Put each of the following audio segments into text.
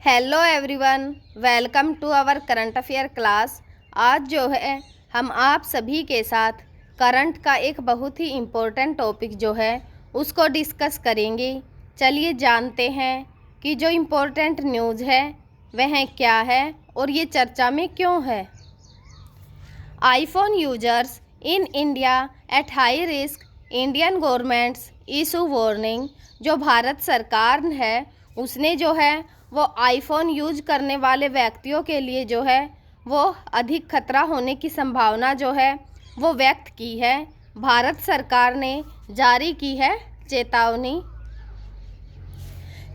Hello everyone, welcome to our current affair class. आज जो है हम आप सभी के साथ करंट का एक बहुत ही इम्पोर्टेंट टॉपिक जो है उसको डिस्कस करेंगे। चलिए जानते हैं कि जो इम्पोर्टेंट न्यूज़ है वह क्या है और ये चर्चा में क्यों है। IPhone users in India at high risk, Indian governments issue warning. जो भारत सरकार है उसने जो है वो आईफोन यूज करने वाले व्यक्तियों के लिए जो है वो अधिक खतरा होने की संभावना जो है वो व्यक्त की है। भारत सरकार ने जारी की है चेतावनी।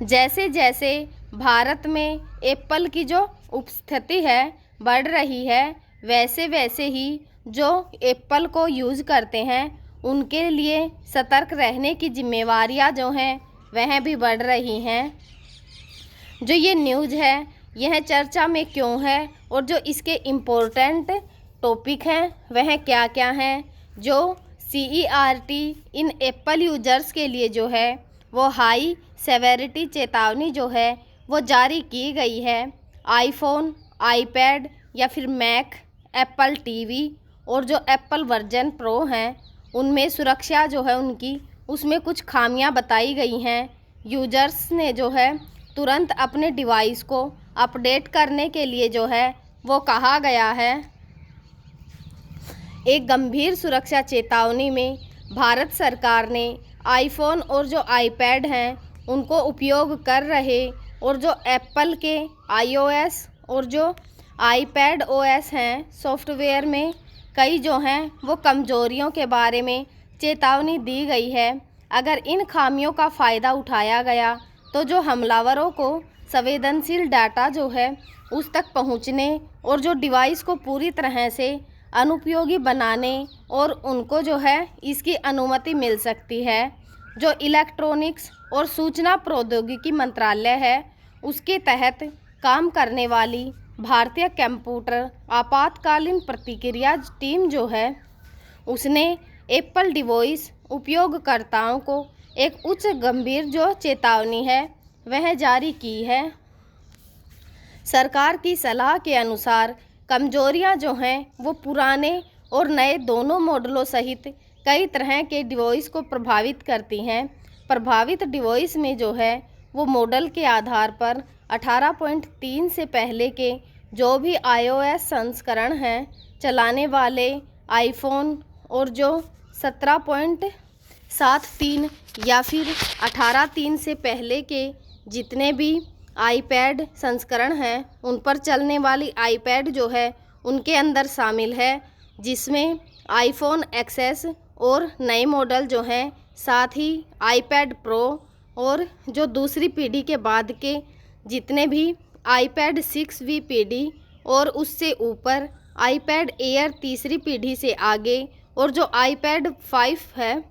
जैसे जैसे भारत में एप्पल की जो उपस्थिति है बढ़ रही है, वैसे वैसे ही जो एप्पल को यूज़ करते हैं उनके लिए सतर्क रहने की जिम्मेवारियां जो हैं वह भी बढ़ रही हैं। जो ये न्यूज़ है यह चर्चा में क्यों है और जो इसके इम्पोर्टेंट टॉपिक हैं वह क्या क्या हैं। जो CERT इन एप्पल यूजर्स के लिए जो है वो हाई सेवेरिटी चेतावनी जो है वो जारी की गई है। आईफोन, आईपैड या फिर मैक, एप्पल टीवी और जो एप्पल वर्जन प्रो हैं उनमें सुरक्षा जो है उनकी उसमें कुछ खामियां बताई गई हैं। यूजर्स ने जो है तुरंत अपने डिवाइस को अपडेट करने के लिए जो है वो कहा गया है। एक गंभीर सुरक्षा चेतावनी में भारत सरकार ने आईफोन और जो आईपैड हैं उनको उपयोग कर रहे और जो एप्पल के iOS और जो आईपैड OS हैं सॉफ्टवेयर में कई जो हैं वो कमज़ोरियों के बारे में चेतावनी दी गई है। अगर इन खामियों का फ़ायदा उठाया गया तो जो हमलावरों को संवेदनशील डाटा जो है उस तक पहुंचने और जो डिवाइस को पूरी तरह से अनुपयोगी बनाने और उनको जो है इसकी अनुमति मिल सकती है। जो इलेक्ट्रॉनिक्स और सूचना प्रौद्योगिकी मंत्रालय है उसके तहत काम करने वाली भारतीय कंप्यूटर आपातकालीन प्रतिक्रिया टीम जो है उसने एप्पल डिवाइस उपयोगकर्ताओं को एक उच्च गंभीर जो चेतावनी है वह जारी की है। सरकार की सलाह के अनुसार कमजोरियां जो हैं वो पुराने और नए दोनों मॉडलों सहित कई तरह के डिवाइस को प्रभावित करती हैं। प्रभावित डिवाइस में जो है वो मॉडल के आधार पर 18.3 से पहले के जो भी iOS संस्करण हैं चलाने वाले आईफोन और जो 17.73 या फिर 18.3 से पहले के जितने भी आईपैड संस्करण हैं उन पर चलने वाली आईपैड जो है उनके अंदर शामिल है, जिसमें आईफोन एक्सेस और नए मॉडल जो हैं, साथ ही आईपैड प्रो और जो दूसरी पीढ़ी के बाद के जितने भी आईपैड 6वीं पीढ़ी और उससे ऊपर आईपैड एयर तीसरी पीढ़ी से आगे और जो आईपैड 5 है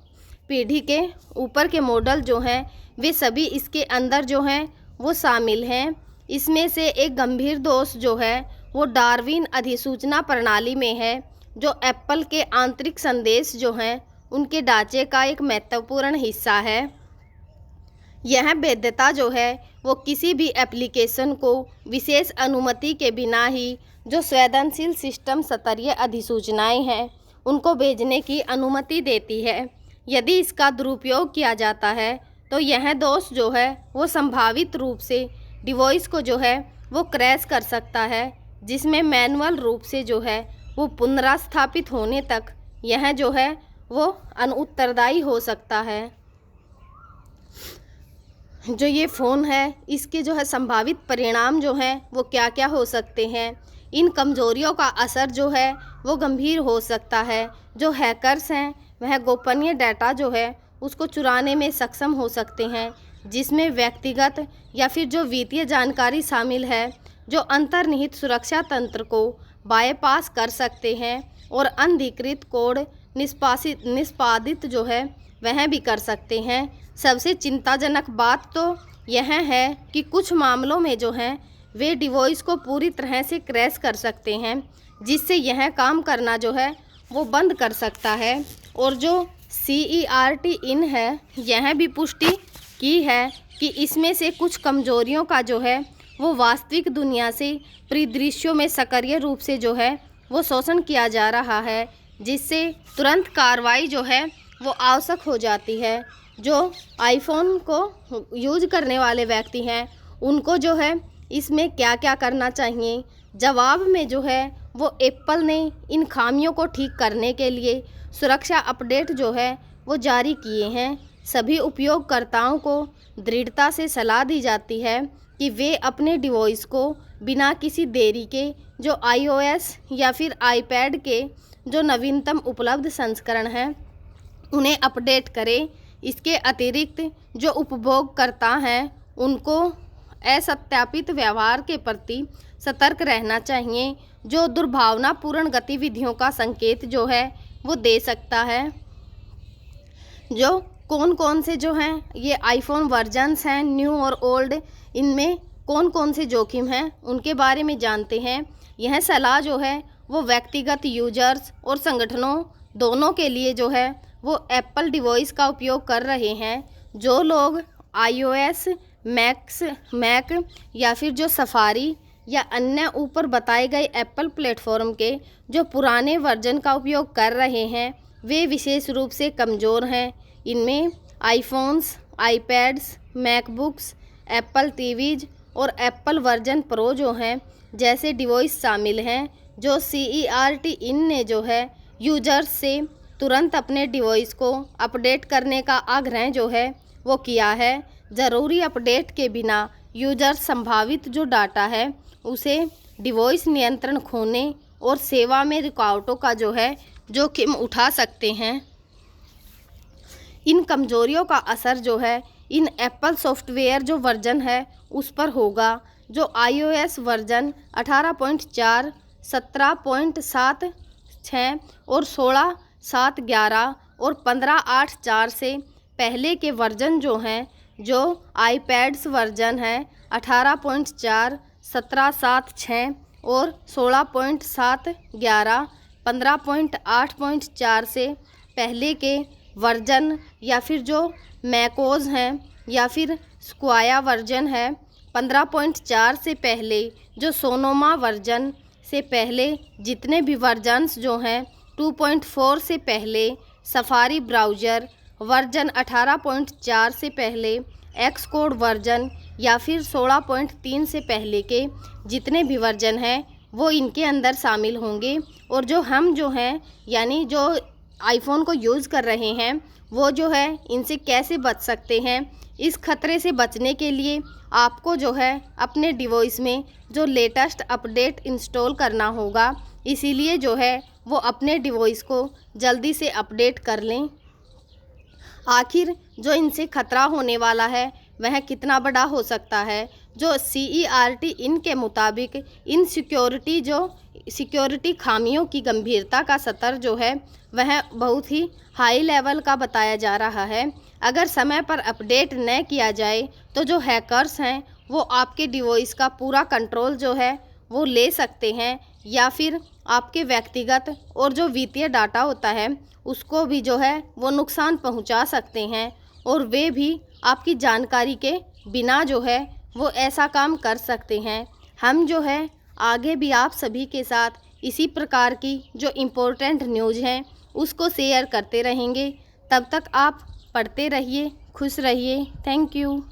पीढ़ी के ऊपर के मॉडल जो हैं वे सभी इसके अंदर जो हैं वो शामिल हैं। इसमें से एक गंभीर दोष जो है वो डार्विन अधिसूचना प्रणाली में है, जो एप्पल के आंतरिक संदेश जो हैं उनके ढांचे का एक महत्वपूर्ण हिस्सा है। यह भेद्यता जो है वो किसी भी एप्लीकेशन को विशेष अनुमति के बिना ही जो संवेदनशील सिस्टम स्तरीय अधिसूचनाएं हैं उनको भेजने की अनुमति देती है। यदि इसका दुरुपयोग किया जाता है तो यह दोष जो है वो संभावित रूप से डिवाइस को जो है वो क्रैश कर सकता है, जिसमें मैनुअल रूप से जो है वो पुनर्स्थापित होने तक यह जो है वो अनुत्तरदायी हो सकता है। जो ये फ़ोन है इसके जो है संभावित परिणाम जो हैं वो क्या क्या हो सकते हैं। इन कमज़ोरियों का असर जो है वो गंभीर हो सकता है। जो हैकर्स हैं वह गोपनीय डाटा जो है उसको चुराने में सक्षम हो सकते हैं, जिसमें व्यक्तिगत या फिर जो वित्तीय जानकारी शामिल है, जो अंतर्निहित सुरक्षा तंत्र को बायपास कर सकते हैं और अनधिकृत कोड निष्पादित जो है वह भी कर सकते हैं। सबसे चिंताजनक बात तो यह है कि कुछ मामलों में जो है वे डिवाइस को पूरी तरह से क्रैश कर सकते हैं, जिससे यह काम करना जो है वो बंद कर सकता है। और जो CERT इन है यह भी पुष्टि की है कि इसमें से कुछ कमज़ोरियों का जो है वो वास्तविक दुनिया से परिदृश्यों में सक्रिय रूप से जो है वो शोषण किया जा रहा है, जिससे तुरंत कार्रवाई जो है वो आवश्यक हो जाती है। जो आईफोन को यूज करने वाले व्यक्ति हैं उनको जो है इसमें क्या क्या करना चाहिए, जवाब में जो है वो एप्पल ने इन खामियों को ठीक करने के लिए सुरक्षा अपडेट जो है वो जारी किए हैं। सभी उपयोगकर्ताओं को दृढ़ता से सलाह दी जाती है कि वे अपने डिवाइस को बिना किसी देरी के जो iOS या फिर iPad के जो नवीनतम उपलब्ध संस्करण हैं उन्हें अपडेट करें। इसके अतिरिक्त जो उपभोगकर्ता हैं उनको असत्यापित व्यवहार के प्रति सतर्क रहना चाहिए, जो दुर्भावनापूर्ण गतिविधियों का संकेत जो है वो दे सकता है। जो कौन कौन से जो हैं ये आईफोन वर्जन्स हैं, न्यू और ओल्ड, इनमें कौन कौन से जोखिम हैं उनके बारे में जानते हैं। यह सलाह जो है वो व्यक्तिगत यूजर्स और संगठनों दोनों के लिए जो है वो एप्पल डिवाइस का उपयोग कर रहे हैं। जो लोग iOS, मैक या फिर जो सफारी या अन्य ऊपर बताए गए एप्पल प्लेटफॉर्म के जो पुराने वर्जन का उपयोग कर रहे हैं वे विशेष रूप से कमज़ोर हैं। इनमें iPhones, iPads, MacBooks, Apple TVs और एप्पल वर्जन प्रो जो हैं जैसे डिवाइस शामिल हैं। जो CERT इन ने जो है यूजर्स से तुरंत अपने डिवाइस को अपडेट करने का आग्रह जो है वो किया है। ज़रूरी अपडेट के बिना यूजर्स संभावित जो डाटा है उसे डिवाइस नियंत्रण खोने और सेवा में रुकावटों का जो है जोखिम उठा सकते हैं। इन कमजोरियों का असर जो है इन एप्पल सॉफ्टवेयर जो वर्जन है उस पर होगा। जो iOS वर्जन 18.4, 17.76 और 16.7.11 और 15.8.4 से पहले के वर्जन जो हैं, जो iPads वर्जन है 18.4, 17.7.6 और 16.7.11, 15.8.4 से पहले के वर्जन या फिर जो मैकोज हैं या फिर स्क्वाया वर्जन है 15.4 से पहले, जो सोनोमा वर्जन से पहले जितने भी वर्जन्स जो हैं 2.4 से पहले, सफारी ब्राउज़र वर्जन 18.4 से पहले, एक्सकोड वर्जन या फिर 16.3 से पहले के जितने भी वर्जन हैं वो इनके अंदर शामिल होंगे। और जो हम जो हैं यानी जो आईफोन को यूज़ कर रहे हैं वो जो है इनसे कैसे बच सकते हैं। इस खतरे से बचने के लिए आपको जो है अपने डिवाइस में जो लेटेस्ट अपडेट इंस्टॉल करना होगा, इसीलिए जो है वो अपने डिवाइस को जल्दी से अपडेट कर लें। आखिर जो इनसे खतरा होने वाला है वह कितना बड़ा हो सकता है। जो CERT इन के मुताबिक इन सिक्योरिटी खामियों की गंभीरता का स्तर जो है वह बहुत ही हाई लेवल का बताया जा रहा है। अगर समय पर अपडेट न किया जाए तो जो हैकर्स हैं वो आपके डिवाइस का पूरा कंट्रोल जो है वो ले सकते हैं, या फिर आपके व्यक्तिगत और जो वित्तीय डाटा होता है उसको भी जो है वो नुकसान पहुंचा सकते हैं, और वे भी आपकी जानकारी के बिना जो है वो ऐसा काम कर सकते हैं। हम जो है आगे भी आप सभी के साथ इसी प्रकार की जो इम्पोर्टेंट न्यूज़ हैं उसको शेयर करते रहेंगे। तब तक आप पढ़ते रहिए, खुश रहिए। Thank you.